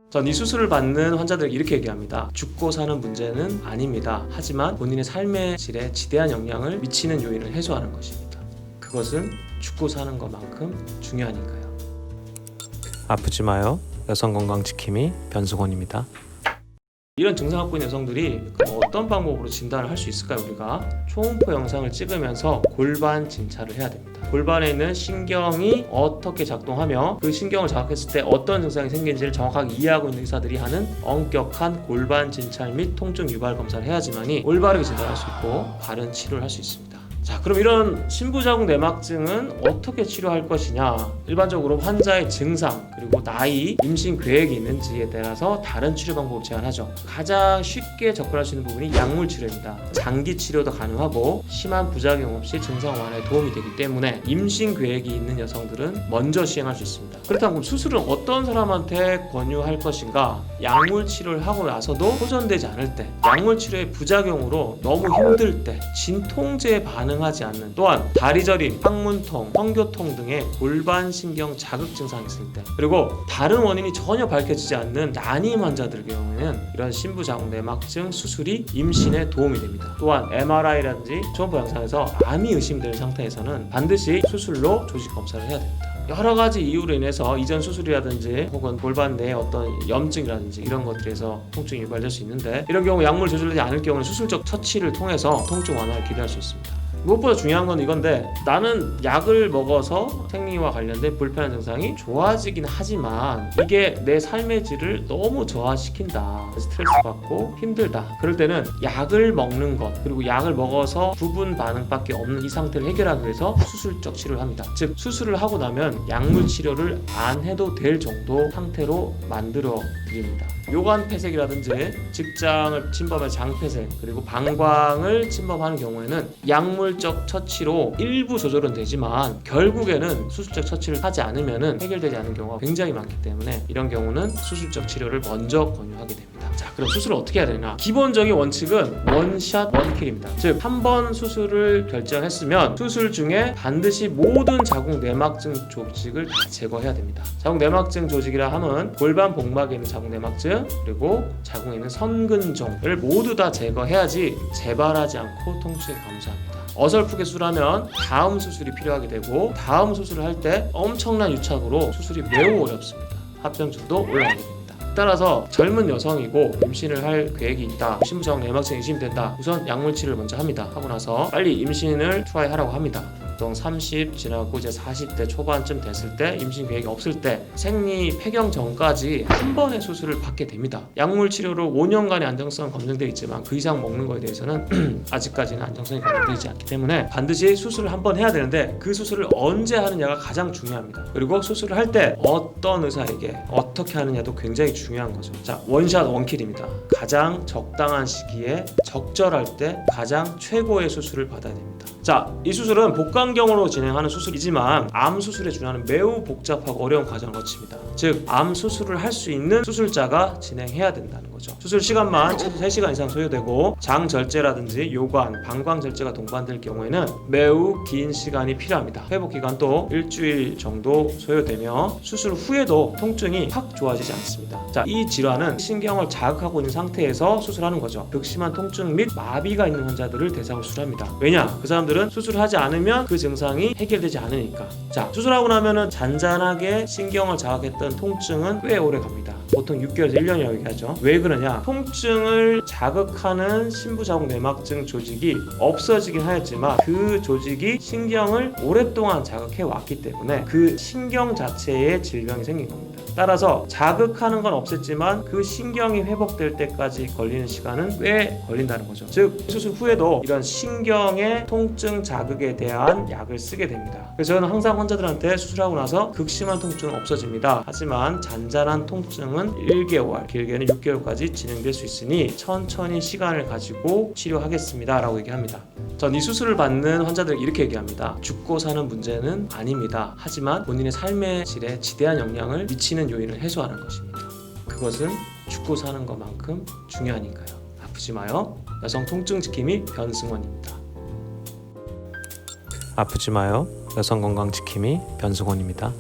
전 이 수술을 받는 환자들에게 이렇게 얘기합니다. 죽고 사는 문제는 아닙니다. 하지만 본인의 삶의 질에 지대한 영향을 미치는 요인을 해소하는 것입니다. 그것은 죽고 사는 것만큼 중요하니까요. 아프지 마요. 여성건강지킴이 변승원입니다. 이런 증상 갖고 있는 여성들이 그럼 어떤 방법으로 진단을 할 수 있을까요? 우리가 초음파 영상을 찍으면서 골반 진찰을 해야 됩니다. 골반에 있는 신경이 어떻게 작동하며 그 신경을 자극했을 때 어떤 증상이 생기는지를 정확하게 이해하고 있는 의사들이 하는 엄격한 골반 진찰 및 통증 유발 검사를 해야지만이 올바르게 진단할 수 있고 바른 치료를 할 수 있습니다. 자, 그럼 이런 심부자국 내막증은 어떻게 치료할 것이냐? 일반적으로 환자의 증상, 그리고 나이, 임신 계획이 있는지에 따라서 다른 치료 방법을 제안하죠. 가장 쉽게 접근할 수 있는 부분이 약물 치료입니다. 장기 치료도 가능하고 심한 부작용 없이 증상 완화에 도움이 되기 때문에 임신 계획이 있는 여성들은 먼저 시행할 수 있습니다. 그렇다면 그럼 수술은 어떤 사람한테 권유할 것인가? 약물 치료를 하고 나서도 호전되지 않을 때, 약물 치료의 부작용으로 너무 힘들 때, 진통제에 반응하지 않는, 또한 다리 저림, 항문통, 성교통 등의 골반신경 자극 증상이 있을 때, 그리고 다른 원인이 전혀 밝혀지지 않는 난임 환자들 경우에는 이런 심부자국 내막증 수술이 임신에 도움이 됩니다. 또한 MRI라든지 초음파 영상에서 암이 의심되는 상태에서는 반드시 수술로 조직 검사를 해야 됩니다. 여러 가지 이유로 인해서 이전 수술이라든지 혹은 골반 내에 어떤 염증이라든지 이런 것들에서 통증이 유발될 수 있는데, 이런 경우 약물 조절되지 않을 경우는 수술적 처치를 통해서 통증 완화를 기대할 수 있습니다. 무엇보다 중요한 건 이건데, 나는 약을 먹어서 생리와 관련된 불편한 증상이 좋아지긴 하지만 이게 내 삶의 질을 너무 저하시킨다, 스트레스 받고 힘들다, 그럴 때는 약을 먹는 것, 그리고 약을 먹어서 부분 반응밖에 없는 이 상태를 해결하기 위해서 수술적 치료를 합니다. 즉 수술을 하고 나면 약물 치료를 안 해도 될 정도 상태로 만들어 드립니다. 요관 폐색이라든지 직장을 침범한 장폐색, 그리고 방광을 침범하는 경우에는 약물적 처치로 일부 조절은 되지만 결국에는 수술적 처치를 하지 않으면 해결되지 않는 경우가 굉장히 많기 때문에 이런 경우는 수술적 치료를 먼저 권유하게 됩니다. 자, 그럼 수술을 어떻게 해야 되나? 기본적인 원칙은 원샷 원킬입니다. 즉, 한 번 수술을 결정했으면 수술 중에 반드시 모든 자궁 내막증 조직을 다 제거해야 됩니다. 자궁 내막증 조직이라 함은 골반 복막에 있는 자궁 내막증, 그리고 자궁에 있는 선근종을 모두 다 제거해야지 재발하지 않고 통증이 감소합니다. 어설프게 수술하면 다음 수술이 필요하게 되고, 다음 수술을 할 때 엄청난 유착으로 수술이 매우 어렵습니다. 합병증도 올라가게 됩니다. 따라서 젊은 여성이고 임신을 할 계획이 있다, 심부자국 내막증이 의심된다, 우선 약물 치료를 먼저 합니다. 하고 나서 빨리 임신을 트라이 하라고 합니다. 보통 30 지나고 이제 40대 초반쯤 됐을 때, 임신 계획이 없을 때, 생리 폐경 전까지 한 번의 수술을 받게 됩니다. 약물 치료로 5년간의 안정성 검증되어 있지만 그 이상 먹는 거에 대해서는 아직까지는 안정성이 검증되지 않기 때문에 반드시 수술을 한 번 해야 되는데, 그 수술을 언제 하느냐가 가장 중요합니다. 그리고 수술을 할 때 어떤 의사에게 어떻게 하느냐도 굉장히 중요한 거죠. 자, 원샷 원킬입니다. 가장 적당한 시기에 적절할 때 가장 최고의 수술을 받아야 됩니다. 자, 이 수술은 복강경으로 진행하는 수술이지만 암 수술에 준하는 매우 복잡하고 어려운 과정을 거칩니다. 즉, 암 수술을 할 수 있는 수술자가 진행해야 된다는 거죠. 수술 시간만 최소 3시간 이상 소요되고, 장 절제라든지 요관, 방광 절제가 동반될 경우에는 매우 긴 시간이 필요합니다. 회복 기간도 일주일 정도 소요되며 수술 후에도 통증이 확 좋아지지 않습니다. 자, 이 질환은 신경을 자극하고 있는 상태에서 수술하는 거죠. 극심한 통증 및 마비가 있는 환자들을 대상으로 수술합니다. 왜냐? 그 사람들은 수술을 하지 않으면 그 증상이 해결되지 않으니까. 자, 수술하고 나면은 잔잔하게 신경을 자극했던 통증은 꽤 오래 갑니다. 보통 6개월에서 1년이라고 얘기하죠. 왜 그러냐? 통증을 자극하는 심부자국 내막증 조직이 없어지긴 하였지만 그 조직이 신경을 오랫동안 자극해 왔기 때문에 그 신경 자체에 질병이 생긴 겁니다. 따라서 자극하는 건 없앴지만 그 신경이 회복될 때까지 걸리는 시간은 꽤 걸린다는 거죠. 즉, 수술 후에도 이런 신경의 통증 자극에 대한 약을 쓰게 됩니다. 그래서 저는 항상 환자들한테 수술하고 나서 극심한 통증은 없어집니다. 하지만 잔잔한 통증은 1개월, 길게는 6개월까지 진행될 수 있으니 천천히 시간을 가지고 치료하겠습니다 라고 얘기합니다. 전 이 수술을 받는 환자들에게 이렇게 얘기합니다. 죽고 사는 문제는 아닙니다. 하지만 본인의 삶의 질에 지대한 영향을 미치는 요인을 해소하는 것입니다. 그것은 죽고 사는 것만큼 중요하니까요. 아프지 마요. 여성 통증 지킴이 변승원입니다. 아프지 마요. 여성 건강 지킴이 변승원입니다.